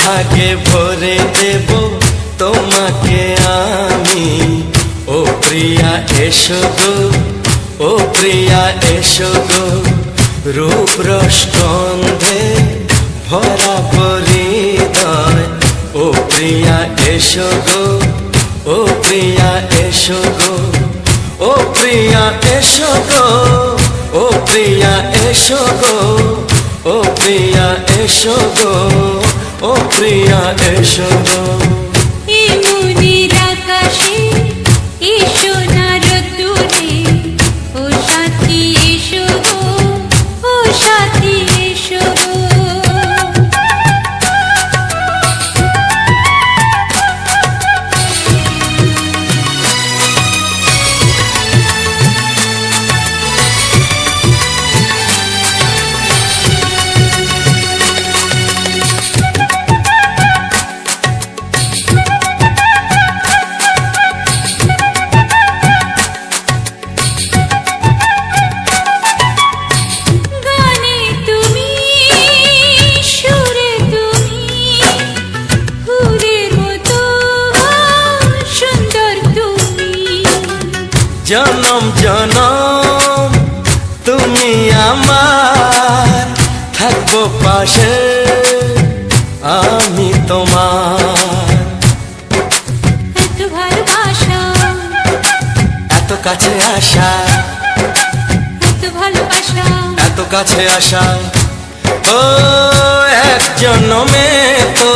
সোহাগে ভরে দেব তোমাকে আমি। ও প্রিয়া এসো গো, ও প্রিয়া এসো গো, রূপ রস গন্ধে ভরা হৃদয়। ও প্রিয়া এসো গো, ও প্রিয়া এসো গো, ও প্রিয়া এসো গো, ও প্রিয়া এসো গো, ও প্রিয়া এসো গো, ও প্রিয়া এসো গো। এই মনের আকাশে এসো না রোদ্দুরে, ও সাথী এসো গো, ও সাথী এসো গো। জনম জনম তুমি আমার, থাকবো পাশে আমি তোমার। এত ভালোবাসা, এত কাছে আসা, এত ভালোবাসা, এত কাছে আসা। ও এক জন্মে তো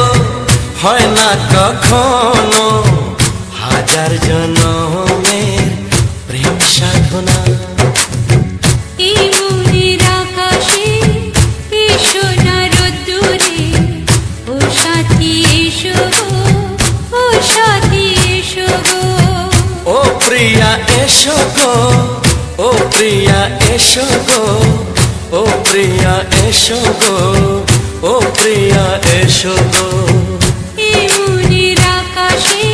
হয় না কখনো, হাজার জন্মের প্রেম সাধনা। এই মনের আকাশে এসো না রোদ্দুরে, ও সাথী এসো গো, ও সাথী এসো গো। ও প্রিয়া এসো গো, ও প্রিয়া এসো গো, ও প্রিয়া এসো গো, ও প্রিয়া এসো গো। এই মনের আকাশে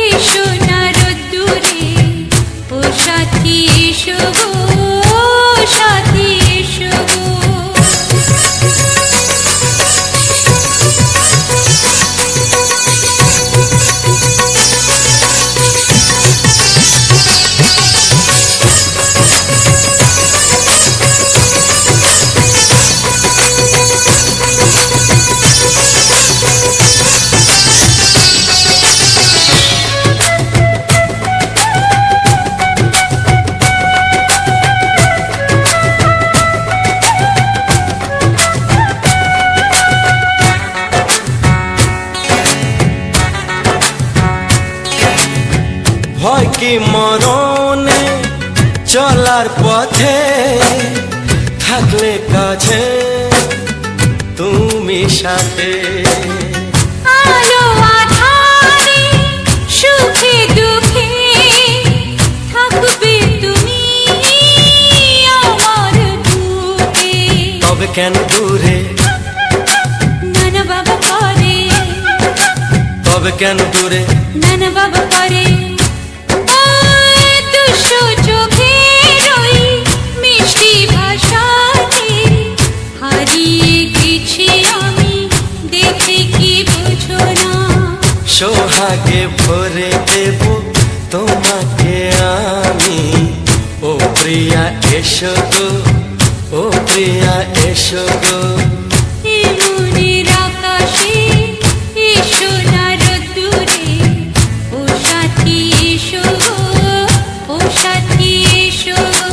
এসো না রোদ্দুরে, ও সাথী এসো গো, ও সাথী এসো গো। ভয় কি মরণে চলার পথে, থাকলে কাছে তুমি সাথে। আলো আঁধারে সুখে দুঃখে থাকবে তুমি আমার বুকে। তবে কেন দূরে, নানা বাবা করে, তবে কেন দূরে, নানা বাবা করে। দুশো চোখের ওই মিষ্টি ভাষাতে হারিয়ে গেছি আমি, দেখে কি বুঝো না। সোহাগে ভরে দেব তোমাকে আমি। ও প্রিয়া এসো গো, ও প্রিয়া এসো গো। এই মনের আকাশে এসো না রোদ্দুরে, ও সাথী এসো গো, ও সাথী এসো গো।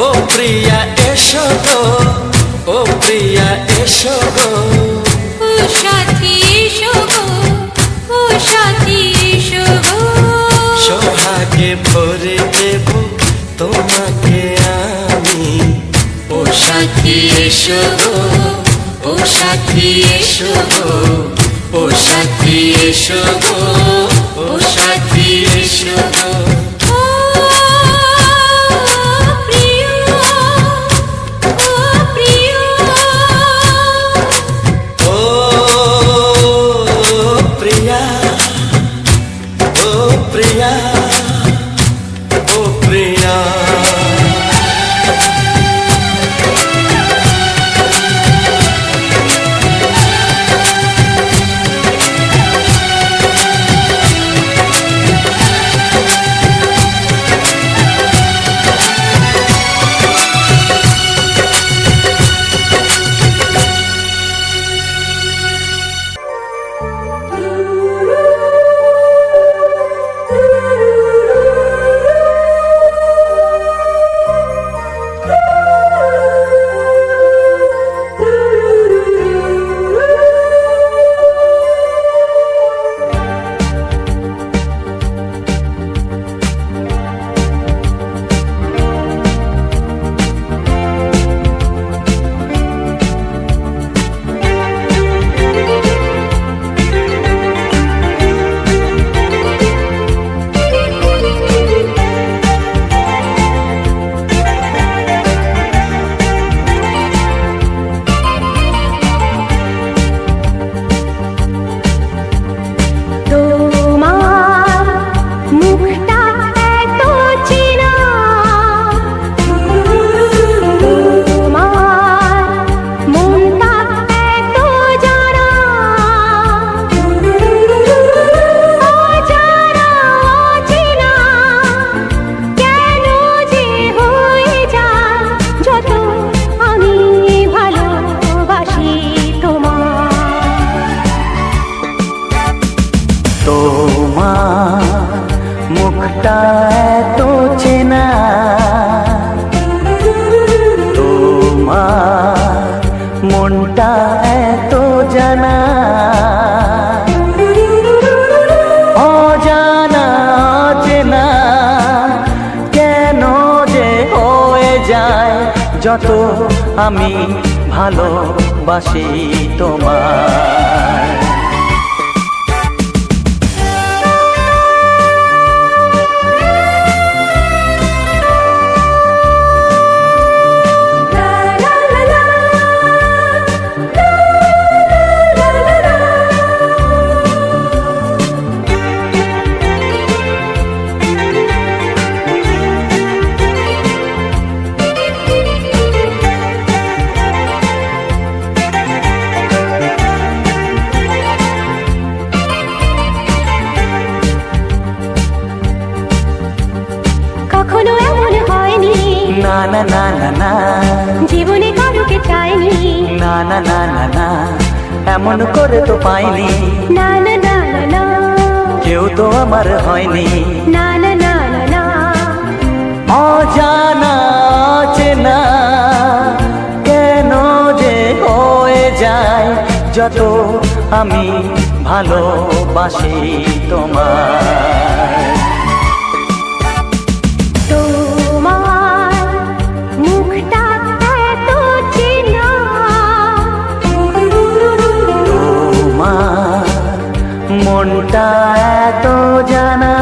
ও প্রিয়া এসো গো, ও প্রিয়া এসো গো, ও সাথী এসো গো, ও সাথী এসো গো। সোহাগে ভরে দেব তোমাকে আমি। ও সাথী এসো গো, ও সাথী এসো গো, ও সাথী এসো গো, ও সাথী এসো গো। ও প্রিয়, ও প্রিয়, ও প্রিয়া, ও প্রিয়া, ও প্রিয়া। এত জানা, অজানা অচেনা কেন যে হয়ে যায় যত আমি ভালোবাসি তোমায়। কখনো এমন হয়নি, না না না না না, জীবনে কারোকে চাইনি, না না না না না, এমন করে তো পাইনি, না না না না না, কেউ তো আমার হয়নি। না না না না না, অজানা অচেনা কেন যে হয়ে যায় যত আমি ভালোবাসি তোমায়। তোমার মুখটা এত চেনা, তোমার মনটা এত জানা,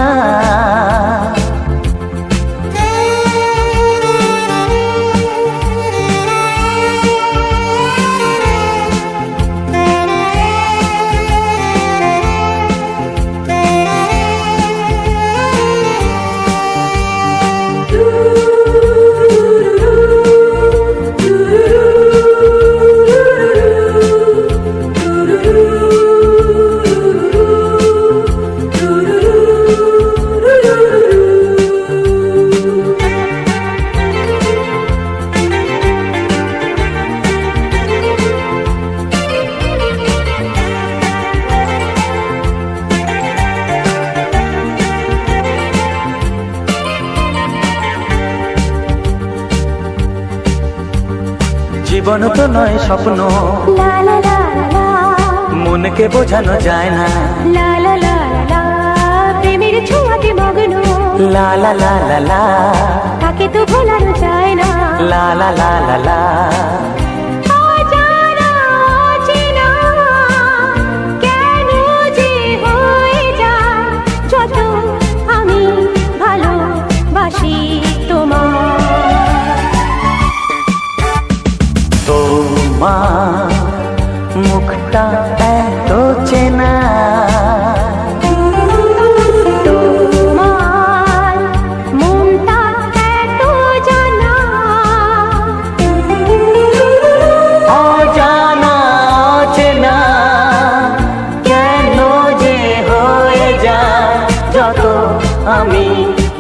জীবন তো নয় স্বপ্ন, লা লা লা লা, মনকে বোঝানো যায় না, লা লা লা লা, প্রেমের ছোঁয়াতে মগ্ন, লা লা লা লা লা, তাকে তো ভোলানো যায় না, লা লা লা লা লা, অজানা অচেনা কেন যে হয়ে যায় যত আমি ভালোবাসি তোমায়। তোমার মুখটা এত চেনা, তোমার মনটা এত জানা, অজানা অচেনা কেন যে হয়ে যায় যত আমি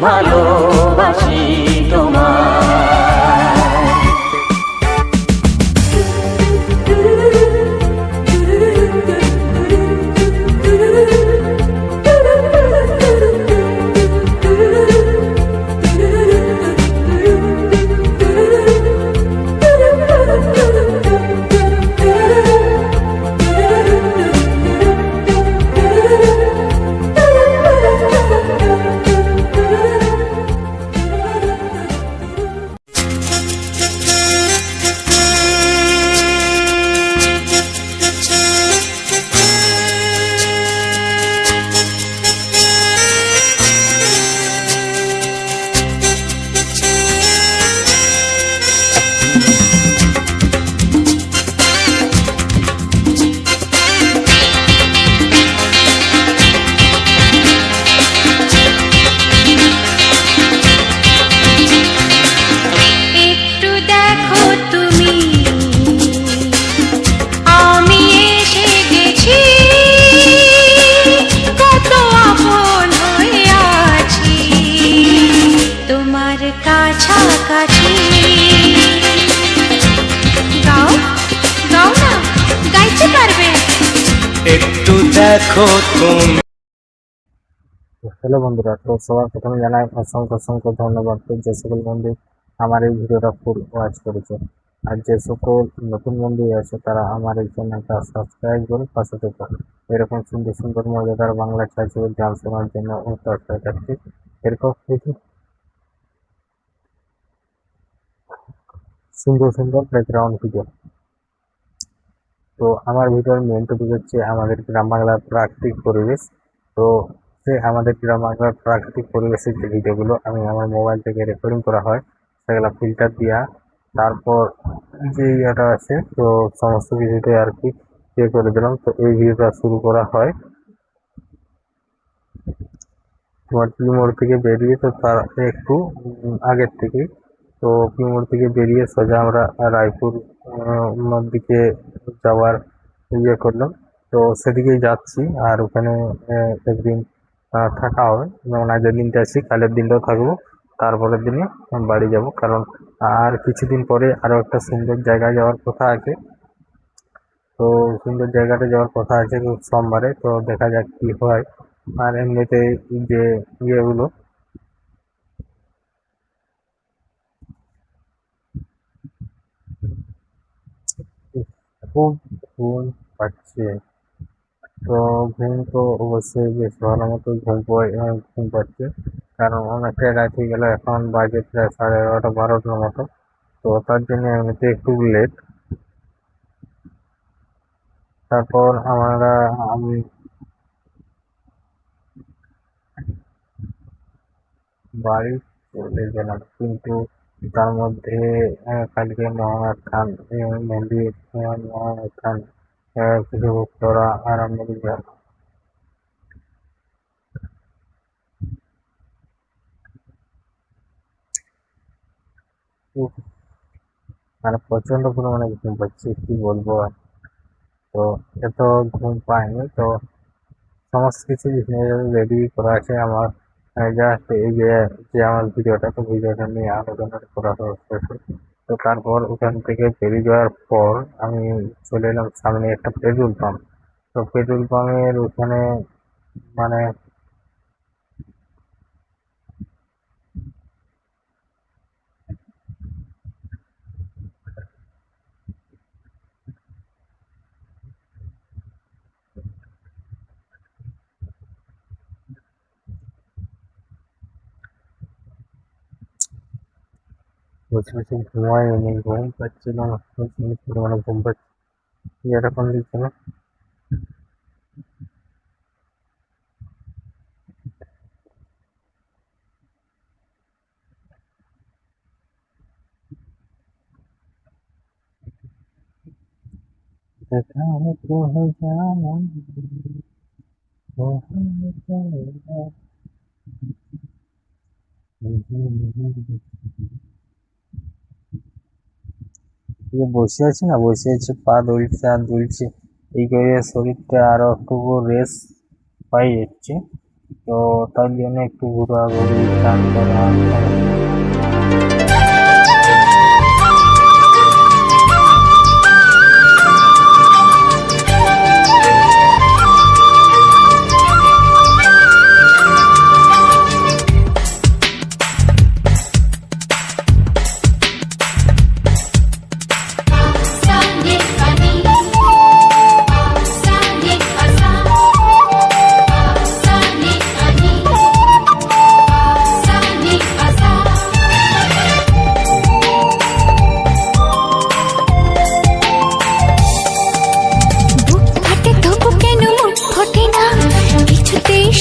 ভালোবাসি তোমায়। একটু দেখো তুমি। হ্যালো বন্ধুরা, তো সবার প্রথমে জানাই অসংখ্য অসংখ্য ধন্যবাদ যে সকল বন্ধু আমার এই ভিডিওটা ফুল ওয়াচ করেছে। আর যে সকল নতুন বন্ধু আছে তারা আমার এই চ্যানেলটা সাবস্ক্রাইব করে পাশে থেকো। এরকম সুন্দর সুন্দর মজাদার বাংলা চাইছিল গান শোনার জন্য চেষ্টা করছি। এরকম কিছু সুন্দর সুন্দর ব্যাকগ্রাউন্ড ভিডিও। তো আমার ভিডিওর মেন টপিক হচ্ছে আমাদের গ্রাম বাংলার প্রাকৃতিক পরিবেশ। তো আমাদের গ্রাম বাংলার প্রাকৃতিক পরিবেশের যে ভিডিওগুলো আমি আমার মোবাইল থেকে রেকর্ডিং করা হয় সেগুলো ফিল্টার দিয়া তারপর যে ইয়েটা আছে তো সমস্ত কিছুতে আর কি ইয়ে করে দিলাম। তো এই ভিডিওটা শুরু করা হয় তোমার পিমোড় থেকে বেরিয়ে, তো তার একটু আগের থেকে। তো পিমোড় থেকে বেরিয়ে সোজা আমরা রায়পুর দিকে যাওয়ার ইয়ে করলাম। তো সেদিকেই যাচ্ছি আর ওখানে একদিন থাকা হবে, যেমন আগের দিনটা আছি কালের দিনটাও থাকবো, তারপরের দিনে বাড়ি যাব। কারণ আর কিছুদিন পরে আরও একটা সুন্দর জায়গায় যাওয়ার কথা আছে। তো সুন্দর জায়গাটা যাওয়ার কথা আছে সোমবারে, তো দেখা যাক কি হয়। আর এমনিতে যে ইয়েগুলো খুব ঘুম পাচ্ছে, তো ঘুম তো অবশ্যই বেশ ভালো মতো ঘুম পাচ্ছে, কারণ অনেকটাই রাত হয়ে গেল, এখন বাজে প্রায় 11:30 12টার মতো। তো তার জন্য এমনিতে একটু লেট। তারপর আমি বাড়ি চলে গেলাম, কিন্তু তার মধ্যে কালকে মহাস্থান মন্দির মহাস্থান কিছু ভক্তরা আরম্ভ করে। মানে প্রচন্ড পরিমাণে ঘুম পাচ্ছে, কি বলবো আর। তো এত ঘুম পাইনি, তো সমস্ত কিছু রেডি করা আছে আমার। জাস্ট এই যে আমার ভিডিওটা, তো ভিডিওটা নিয়ে আলোচনা করা হচ্ছে। তো তারপর ওখান থেকে বেরিয়ে যাওয়ার পর আমি চলে এলাম সামনে একটা পেট্রোল পাম্প। তো পেট্রোল পাম্পের ওখানে মানে বসে বসে ঘুমাইনি, ঘুম পাচ্ছিল না, পরিমাণে ঘুম পাচ্ছে এরকম দিচ্ছিল। বসে আছি না, বসে আছি, পা দুলছে আর দুলছে, এই করে শরীরটা আরো একটু রেস্ট পাই যাচ্ছে। তো তার জন্য একটু ঘোরাঘুরি চান করা।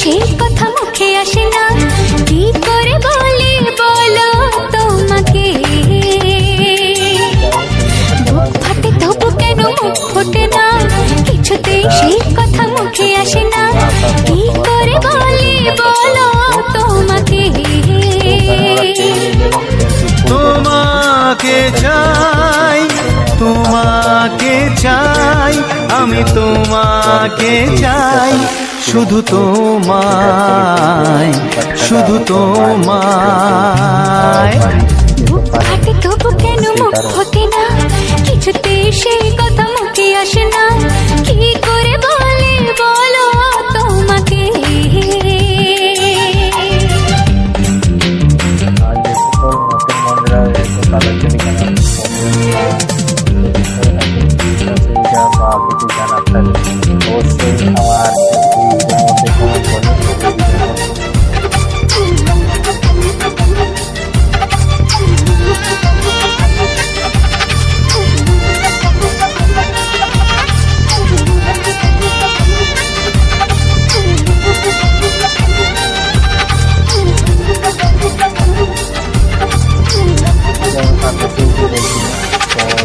সেই কথা মুখে আসে না, কি করে বলে বলো তোমাকে। বুক ফাটে তবু কেন মুখ ফোটে না, কিছুতেই সেই কথা মুখে আসে না, কি করে বলে বলো তোমাকে। তোমাকে চাই, তোমাকে চাই, আমি তোমাকে চাই, শুধু তোমায়, শুধু তোমায়। বুক ফাটে তবু কেন মুখ ফোটে না, কিছুতে সেই কথা মুখে আসে না, কি করে বলে বলো তোমাকে। আর যে সকল নতুন বন্ধুরা তাদের জন্য জানার থাকে অবশ্যই আমার এই ভিডিওর মধ্যে কমেন্ট করবেন।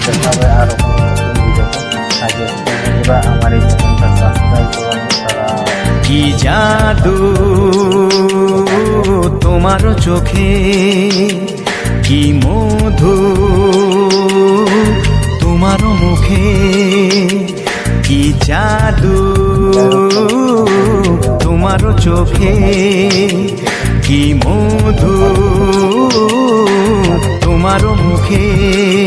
দেখা হবে আরো কোনো নতুন ভিডিওতে। আগে বন্ধুরা আমার এই চ্যানেলটা সাবস্ক্রাইব করুন। তারা কি জাদু তোমার চোখে, কি মধু তোমার মুখে, কি জাদু তোমার চোখে, কি মধু তোমার মুখে।